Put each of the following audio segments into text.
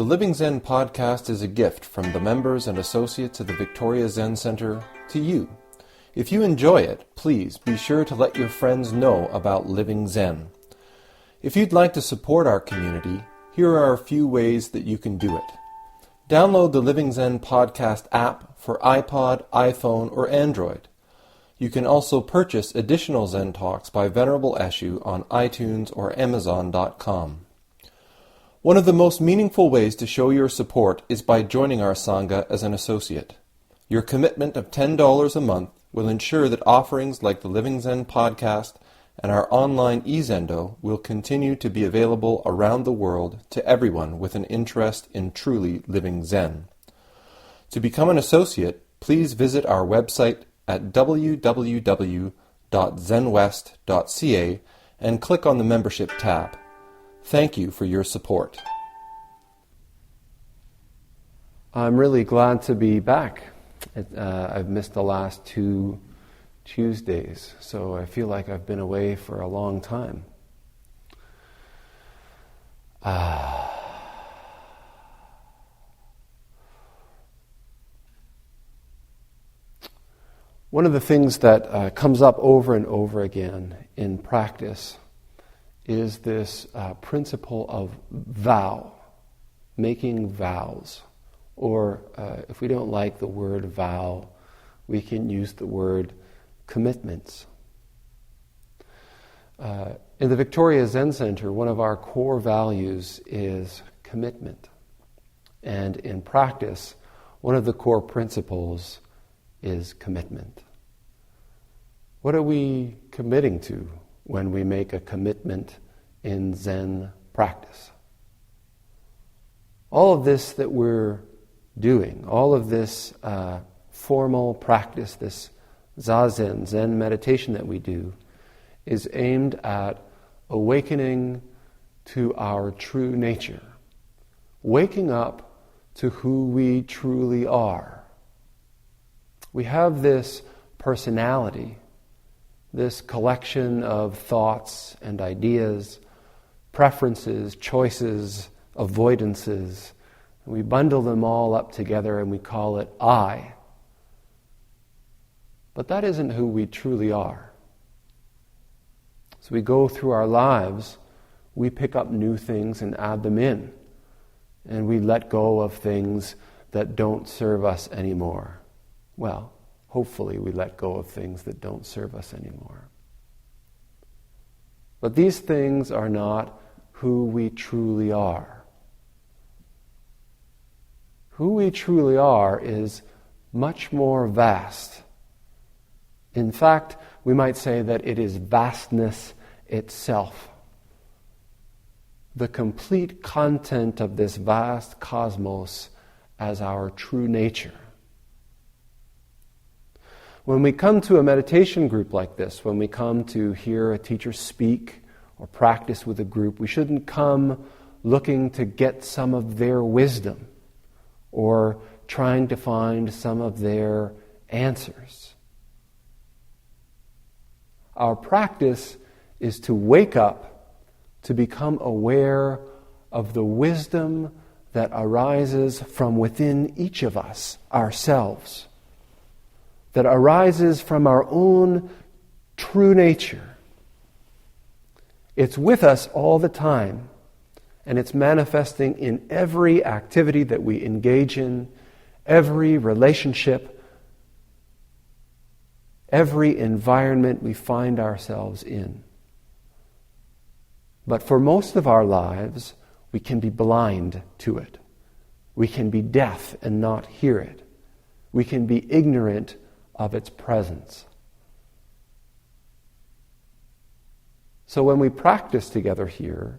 The Living Zen-podcast is a gift from the members and associates of the Victoria Zen Centre to you. If you enjoy it, please be sure to let your friends know about Living Zen. If you'd like to support our community, here are a few ways that you can do it. Download the Living Zen podcast app for iPod, iPhone, or Android. You can also purchase additional Zen Talks by Venerable Eshu on iTunes or Amazon.com. One of the most meaningful ways to show your support is by joining our Sangha as an associate. Your commitment of $10 a month will ensure that offerings like the Living Zen podcast and our online e-Zendo will continue to be available around the world to everyone with an interest in truly living Zen. To become an associate, please visit our website at www.zenwest.ca and click on the membership tab. Thank you for your support. I'm really glad to be back. I've missed the last 2 Tuesdays, so I feel like I've been away for a long time. One of the things that comes up over and over again in practice is this principle of vow, making vows. Or if we don't like the word vow, we can use the word commitments. In the Victoria Zen Centre, one of our core values is commitment. And in practice, one of the core principles is commitment. What are we committing to when we make a commitment in Zen practice? All of this that we're doing, all of this formal practice, this Zazen, Zen meditation that we do, is aimed at awakening to our true nature, waking up to who we truly are. We have this personality, this collection of thoughts and ideas, preferences, choices, avoidances. We bundle them all up together and we call it I. But that isn't who we truly are. As we go through our lives, we pick up new things and add them in. And we let go of things that don't serve us anymore. Well, hopefully we let go of things that don't serve us anymore. But these things are not who we truly are. Who we truly are is much more vast. In fact, we might say that it is vastness itself. The complete content of this vast cosmos as our true nature. When we come to a meditation group like this, when we come to hear a teacher speak or practice with a group, we shouldn't come looking to get some of their wisdom or trying to find some of their answers. Our practice is to wake up, to become aware of the wisdom that arises from within each of us, ourselves, that arises from our own true nature. It's with us all the time, and it's manifesting in every activity that we engage in, every relationship, every environment we find ourselves in. But for most of our lives, we can be blind to it. We can be deaf and not hear it. We can be ignorant of its presence. So when we practice together here,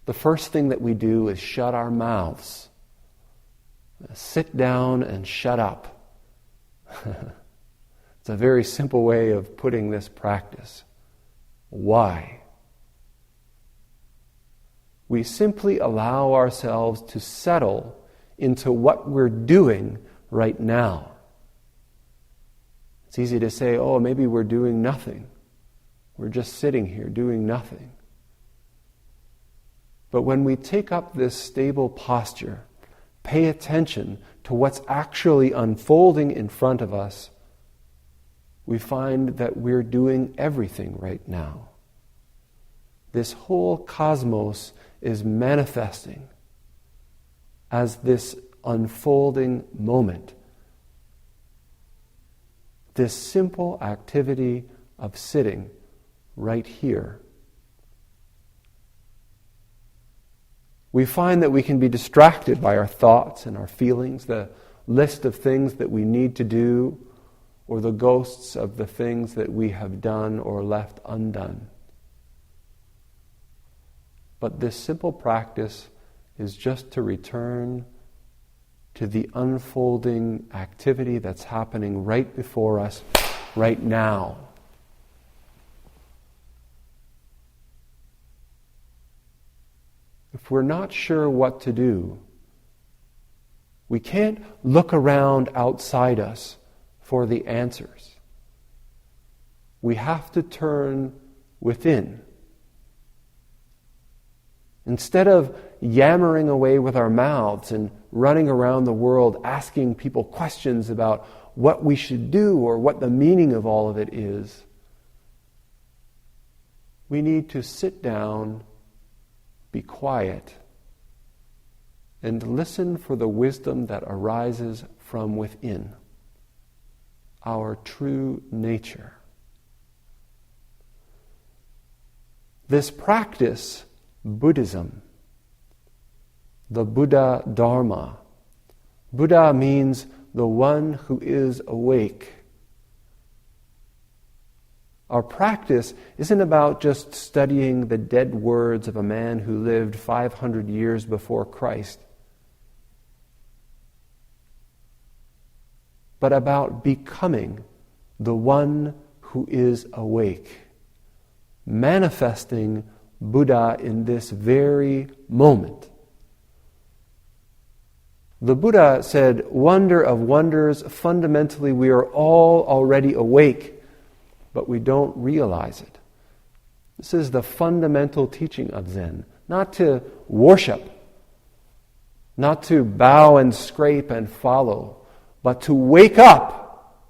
the first thing that we do is shut our mouths. Sit down and shut up. It's a very simple way of putting this practice. Why? We simply allow ourselves to settle into what we're doing right now. It's easy to say, oh, maybe we're doing nothing. We're just sitting here doing nothing. But when we take up this stable posture, pay attention to what's actually unfolding in front of us, we find that we're doing everything right now. This whole cosmos is manifesting as this unfolding moment. This simple activity of sitting right here. We find that we can be distracted by our thoughts and our feelings, the list of things that we need to do, or the ghosts of the things that we have done or left undone. But this simple practice is just to return to the unfolding activity that's happening right before us, right now. If we're not sure what to do, we can't look around outside us for the answers. We have to turn within. Instead of yammering away with our mouths and running around the world asking people questions about what we should do or what the meaning of all of it is, we need to sit down, be quiet, and listen for the wisdom that arises from within, our true nature. This practice, Buddhism, the Buddha Dharma. Buddha means the one who is awake. Our practice isn't about just studying the dead words of a man who lived 500 years before Christ, but about becoming the one who is awake, manifesting Buddha in this very moment. The Buddha said, "Wonder of wonders, fundamentally we are all already awake, but we don't realize it." This is the fundamental teaching of Zen. Not to worship, not to bow and scrape and follow, but to wake up.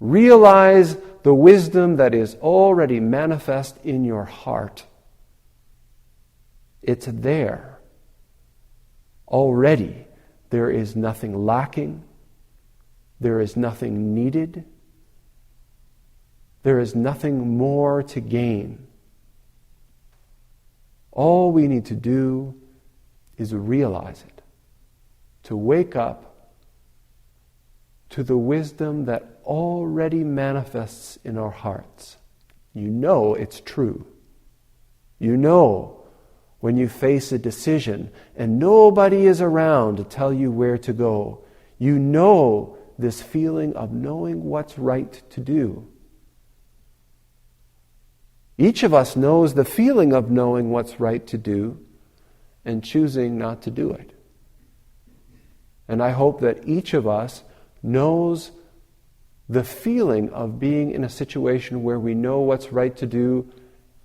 Realize the wisdom that is already manifest in your heart. It's there. Already. There is nothing lacking. There is nothing needed. There is nothing more to gain. All we need to do is realize it. To wake up to the wisdom that already manifests in our hearts. You know it's true. You know when you face a decision and nobody is around to tell you where to go. You know this feeling of knowing what's right to do. Each of us knows the feeling of knowing what's right to do and choosing not to do it. And I hope that each of us knows the feeling of being in a situation where we know what's right to do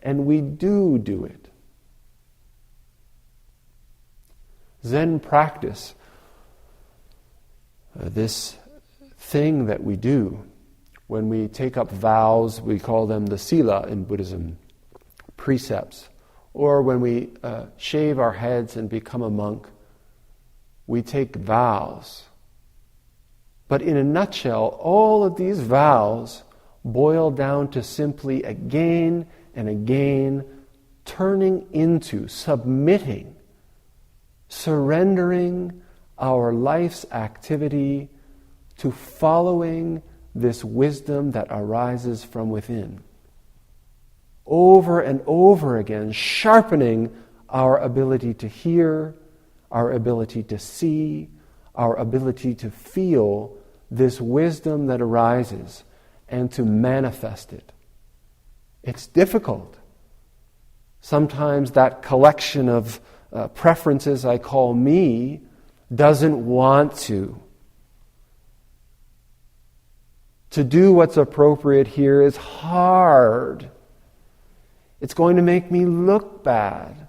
and we do it. Zen practice, this thing that we do when we take up vows, we call them the sila in Buddhism, precepts. Or when we shave our heads and become a monk, we take vows. But in a nutshell, all of these vows boil down to simply again and again turning into, submitting, surrendering our life's activity to following this wisdom that arises from within. Over and over again, sharpening our ability to hear, our ability to see, our ability to feel this wisdom that arises and to manifest it. It's difficult. Sometimes that collection of preferences I call me doesn't want to. To do what's appropriate here is hard. It's going to make me look bad.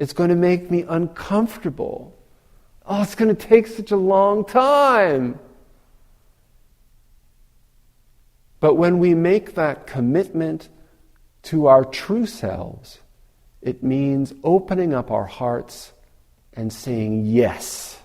It's going to make me uncomfortable. Oh, it's going to take such a long time. But when we make that commitment to our true selves, it means opening up our hearts and saying, yes,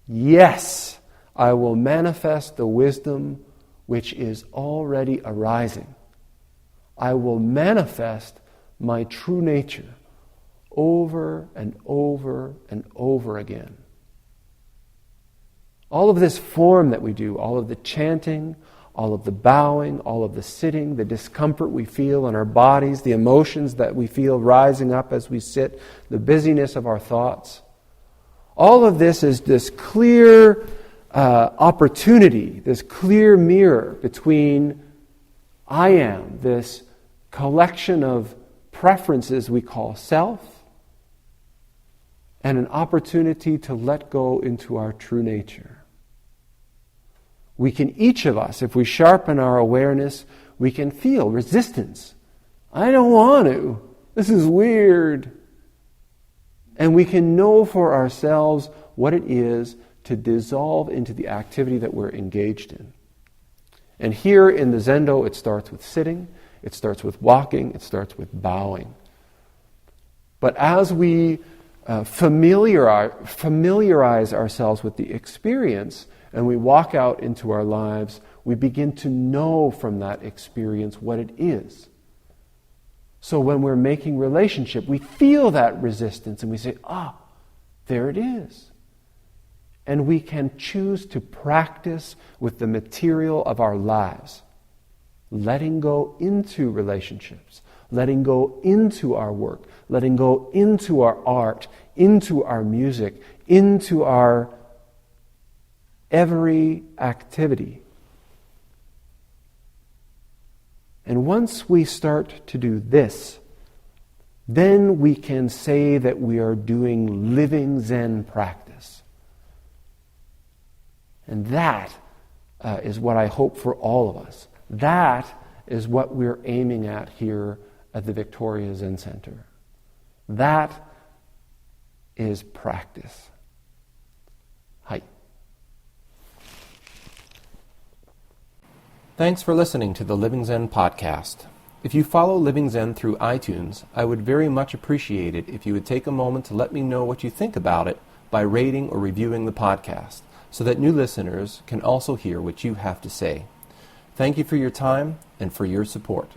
yes, I will manifest the wisdom which is already arising. I will manifest my true nature over and over and over again. All of this form that we do, all of the chanting, all of the bowing, all of the sitting, the discomfort we feel in our bodies, the emotions that we feel rising up as we sit, the busyness of our thoughts. All of this is this clear opportunity, this clear mirror between I am, this collection of preferences we call self, and an opportunity to let go into our true nature. We can, each of us, if we sharpen our awareness, we can feel resistance. I don't want to. This is weird. And we can know for ourselves what it is to dissolve into the activity that we're engaged in. And here in the Zendo, it starts with sitting, it starts with walking, it starts with bowing. But as we familiarize ourselves with the experience, and we walk out into our lives, we begin to know from that experience what it is. So when we're making relationship, we feel that resistance and we say, there it is. And we can choose to practice with the material of our lives, letting go into relationships, letting go into our work, letting go into our art, into our music, into our every activity. And once we start to do this, then we can say that we are doing living Zen practice. And that is what I hope for all of us. That is what we're aiming at here at the Victoria Zen Centre. That is practice. Hai. Thanks for listening to the Living Zen podcast. If you follow Living Zen through iTunes, I would very much appreciate it if you would take a moment to let me know what you think about it by rating or reviewing the podcast, so that new listeners can also hear what you have to say. Thank you for your time and for your support.